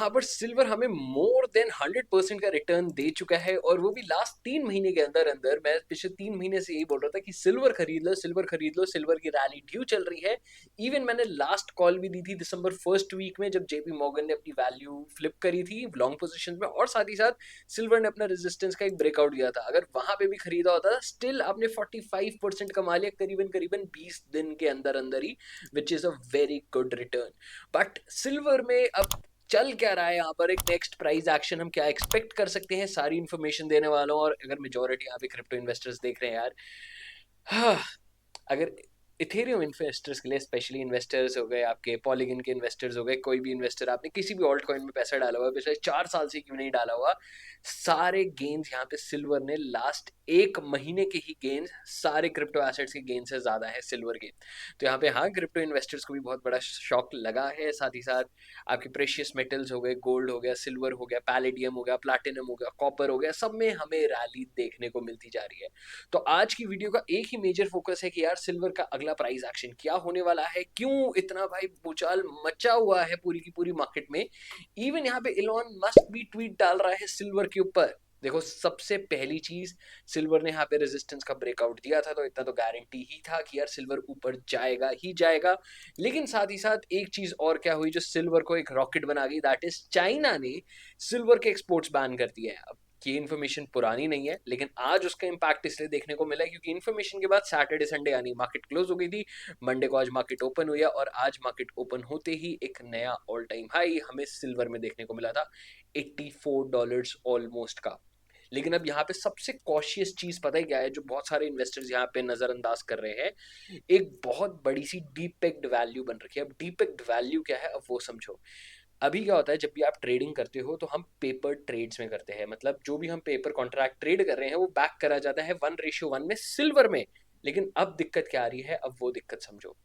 यहाँ पर सिल्वर हमें मोर देन 100% का रिटर्न दे चुका है, और वो भी लास्ट 3 महीने के अंदर अंदर। मैं पिछले 3 महीने से यही बोल रहा था कि सिल्वर खरीद लो, सिल्वर खरीद लो, सिल्वर की रैली ड्यू चल रही है। इवन मैंने लास्ट कॉल भी दी थी दिसंबर फर्स्ट वीक में, जब जेपी मॉर्गन ने अपनी वैल्यू फ्लिप करी थी लॉन्ग पोजिशन में, और साथ ही साथ सिल्वर ने अपना रेजिस्टेंस का एक ब्रेकआउट दिया था। अगर वहां पे भी खरीदा होता स्टिल आपने 45% कमा लिया करीबन करीबन 20 दिन के अंदर अंदर ही, which is a very good return. But silver में अब चल क्या रहा है यहाँ पर, एक नेक्स्ट प्राइस एक्शन हम क्या एक्सपेक्ट कर सकते हैं, सारी इन्फॉर्मेशन देने वाला हूँ। और अगर मेजोरिटी यहाँ पे क्रिप्टो इन्वेस्टर्स देख रहे हैं यार, हाँ, अगर इथेरियम इन्वेस्टर्स के लिए, स्पेशली इन्वेस्टर्स हो गए आपके, पॉलीगन के इन्वेस्टर्स हो गए, कोई भी इन्वेस्टर आपने किसी भी ऑल्ट कॉइन में पैसा डाला हुआ पिछले 4 साल से क्यों नहीं डाला हुआ, सारे गेन्स यहाँ पे सिल्वर ने लास्ट 1 महीने के ही गेन्स सारे क्रिप्टो एसेट्स के गेन से ज्यादा है सिल्वर के। तो यहाँ पे हाँ, क्रिप्टो इन्वेस्टर्स को भी बहुत बड़ा शॉक लगा है। साथ ही साथ आपके प्रेशियस मेटल्स हो गए, गोल्ड हो गया, सिल्वर हो गया, पैलेडियम हो गया, प्लैटिनम हो गया, कॉपर हो गया, सब में हमें रैली देखने को मिलती जा रही है। तो आज की वीडियो का एक ही मेजर फोकस है कि यार सिल्वर का अगला प्राइस एक्शन क्या होने वाला है, क्यों इतना भाई भूचाल मचा हुआ है पूरी की पूरी मार्केट में। इवन यहाँ पे इलॉन मस्क भी ट्वीट डाल रहा है सिल्वर के ऊपर। देखो, सबसे पहली चीज, सिल्वर ने यहाँ पे रेजिस्टेंस का ब्रेकआउट दिया था, तो इतना तो गारंटी ही था कि यार सिल्वर ऊपर जाएगा ही जाएगा। लेकिन साथ ही साथ एक चीज और क्या हुई जो सिल्वर को एक रॉकेट बना गई, दैट इज चाइना ने सिल्वर के एक्सपोर्ट्स बैन कर दिए हैं। अब ये इन्फॉर्मेशन पुरानी नहीं है, लेकिन आज उसका इम्पैक्ट इसलिए देखने को मिला है क्योंकि इन्फॉर्मेशन के बाद सैटरडे संडे यानी मार्केट क्लोज हो गई थी। मंडे को आज मार्केट ओपन हुई है, और आज मार्केट ओपन होते ही एक नया ऑल टाइम हाई हमें सिल्वर में देखने को मिला था, $84 ऑलमोस्ट का। लेकिन अब यहाँ पे सबसे कॉशियस चीज पता है क्या है, जो बहुत सारे इन्वेस्टर्स यहाँ पे नजरअंदाज कर रहे हैं, एक बहुत बड़ी सी डीपेक्ड वैल्यू बन रखी है। अब डीपेक्ड वैल्यू क्या है, अब वो समझो। अभी क्या होता है, जब भी आप ट्रेडिंग करते हो तो हम पेपर ट्रेड्स में करते हैं, मतलब जो भी हम पेपर कॉन्ट्रैक्ट ट्रेड कर रहे हैं वो बैक करा जाता है 1:1 में सिल्वर में। लेकिन अब दिक्कत क्या आ रही है, अब वो दिक्कत समझो।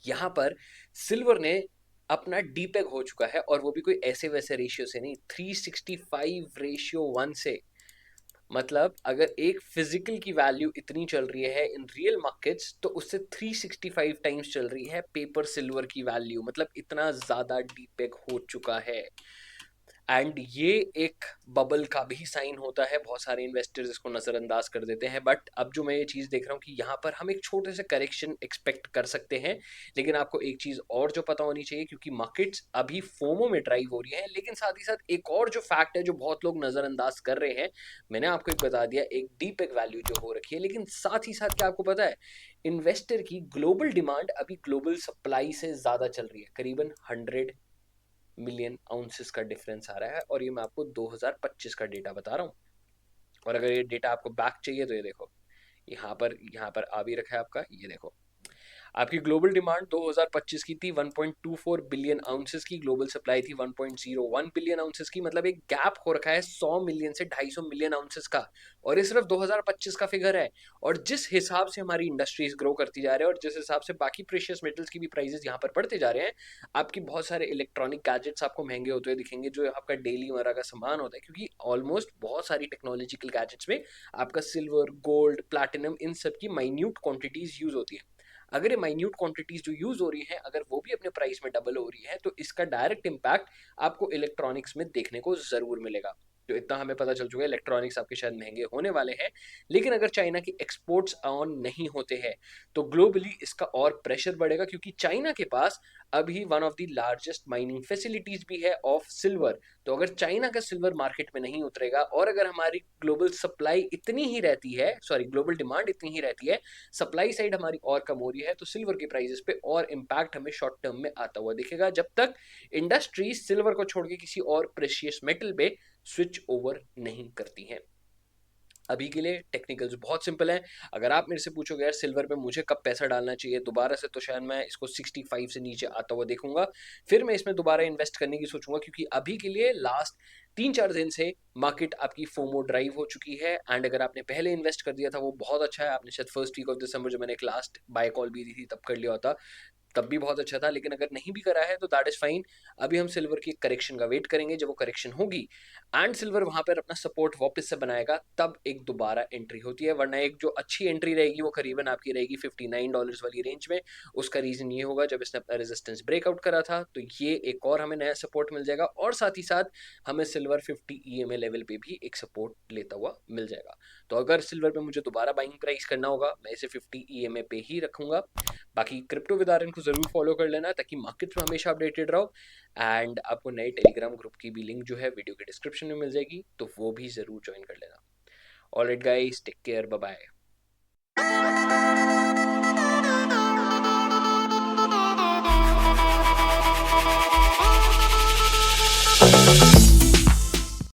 यहाँ पर सिल्वर ने अपना डीपेग हो चुका है, और वो भी कोई ऐसे वैसे रेशियो से नहीं, 365:1 से। मतलब अगर एक फिजिकल की वैल्यू इतनी चल रही है इन रियल मार्केट्स, तो उससे 365 टाइम्स चल रही है पेपर सिल्वर की वैल्यू, मतलब इतना ज्यादा डीपेक हो चुका है। एंड ये एक बबल का भी साइन होता है, बहुत सारे इन्वेस्टर्स इसको नजरअंदाज कर देते हैं। बट अब जो मैं ये चीज देख रहा हूँ कि यहाँ पर हम एक छोटे से करेक्शन एक्सपेक्ट कर सकते हैं। लेकिन आपको एक चीज और जो पता होनी चाहिए, क्योंकि मार्केट्स अभी फोमो में ड्राइव हो रही है, लेकिन साथ ही साथ एक और जो फैक्ट है जो बहुत लोग नजरअंदाज कर रहे हैं, मैंने आपको एक बता दिया, एक डीपेक वैल्यू जो हो रखी है। लेकिन साथ ही साथ क्या आपको पता है, इन्वेस्टर की ग्लोबल डिमांड अभी ग्लोबल सप्लाई से ज्यादा चल रही है, करीबन 100 मिलियन आउंसेस का डिफरेंस आ रहा है। और ये मैं आपको 2025 का डेटा बता रहा हूँ। और अगर ये डेटा आपको बैक चाहिए तो ये देखो, यहाँ पर आ भी रखा है आपका, ये देखो। आपकी ग्लोबल डिमांड 2025 की थी 1.24 बिलियन आउंसेस की, ग्लोबल सप्लाई थी 1.01 बिलियन आउंसेस की। मतलब एक गैप हो रखा है 100 मिलियन से 250 मिलियन आउंसेस का, और ये सिर्फ 2025 का फिगर है। और जिस हिसाब से हमारी इंडस्ट्रीज ग्रो करती जा रही है, और जिस हिसाब से बाकी प्रेशियस मेटल्स की भी प्राइसेस यहाँ पर बढ़ते जा रहे हैं, आपकी बहुत सारे इलेक्ट्रॉनिक गैजेट्स आपको महंगे होते हुए दिखेंगे, जो आपका डेली मर्रा का सामान होता है, क्योंकि ऑलमोस्ट बहुत सारी टेक्नोलॉजिकल गैजेट्स में आपका सिल्वर, गोल्ड, प्लैटिनम, इन सब की माइन्यूट क्वांटिटीज यूज होती है। अगर ये माइन्यूट क्वांटिटीज जो यूज हो रही है, अगर वो भी अपने प्राइस में डबल हो रही है, तो इसका डायरेक्ट इम्पैक्ट आपको इलेक्ट्रॉनिक्स में देखने को जरूर मिलेगा। जो इतना हमें पता चल चुका है, इलेक्ट्रॉनिक्स आपके शायद महंगे होने वाले हैं। लेकिन अगर चाइना की एक्सपोर्ट्स ऑन नहीं होते हैं, तो ग्लोबली इसका और प्रेशर बढ़ेगा, क्योंकि चाइना के पास अभी one of the largest mining facilities भी है ऑफ सिल्वर। तो अगर चाइना का सिल्वर मार्केट में नहीं उतरेगा, और अगर हमारी ग्लोबल सप्लाई इतनी ही रहती है, सॉरी ग्लोबल डिमांड इतनी ही रहती है, सप्लाई साइड हमारी और कम हो रही है, तो सिल्वर के प्राइसेस पे और इम्पैक्ट हमें शॉर्ट टर्म में आता हुआ दिखेगा, जब तक इंडस्ट्री सिल्वर को छोड़ के किसी और प्रेशियस मेटल पे स्विच ओवर नहीं करती हैं। अभी के लिए टेक्निकल्स बहुत सिंपल है। अगर आप मेरे से पूछोगे यार सिल्वर पे मुझे कब पैसा डालना चाहिए दोबारा से, तो शायद मैं इसको 65 से नीचे आता हुआ देखूंगा, फिर मैं इसमें दोबारा इन्वेस्ट करने की सोचूंगा। क्योंकि अभी के लिए लास्ट 3-4 दिन से मार्केट आपकी फोमो ड्राइव हो चुकी है। एंड अगर आपने पहले इन्वेस्ट कर दिया था वो बहुत अच्छा है, आपने शायद फर्स्ट वीक ऑफ दिसंबर, जो मैंने एक लास्ट बाय कॉल भी दी थी, तब कर लिया होता। तब भी बहुत अच्छा था, लेकिन अगर नहीं भी करा है तो दैट इज फाइन। अभी हम सिल्वर की करेक्शन का वेट करेंगे, जब वो करेक्शन होगी एंड सिल्वर वहां पर अपना सपोर्ट वापस से बनाएगा, तब एक दोबारा एंट्री होती है। वरना एक जो अच्छी एंट्री रहेगी वो करीबन आपकी रहेगी $59 वाली रेंज में। उसका रीजन ये होगा, जब इसने अपना रेजिस्टेंस ब्रेकआउट करा था तो ये एक और हमें नया सपोर्ट मिल जाएगा, और साथ ही साथ हमें सिल्वर 50 EMA लेवल पे भी एक सपोर्ट लेता हुआ मिल जाएगा। तो अगर सिल्वर पे मुझे दोबारा बाइंग प्राइस करना होगा, मैं इसे 50 EMA पे ही रखूंगा। बाकी क्रिप्टो विद आर्यन को जरूर फॉलो कर लेना, ताकि मार्केट में हमेशा अपडेटेड रहो। एंड आपको नए टेलीग्राम ग्रुप की भी लिंक जो है वीडियो के डिस्क्रिप्शन में मिल जाएगी, तो वो भी जरूर ज्वाइन कर लेना। Alright guys, take care, bye bye.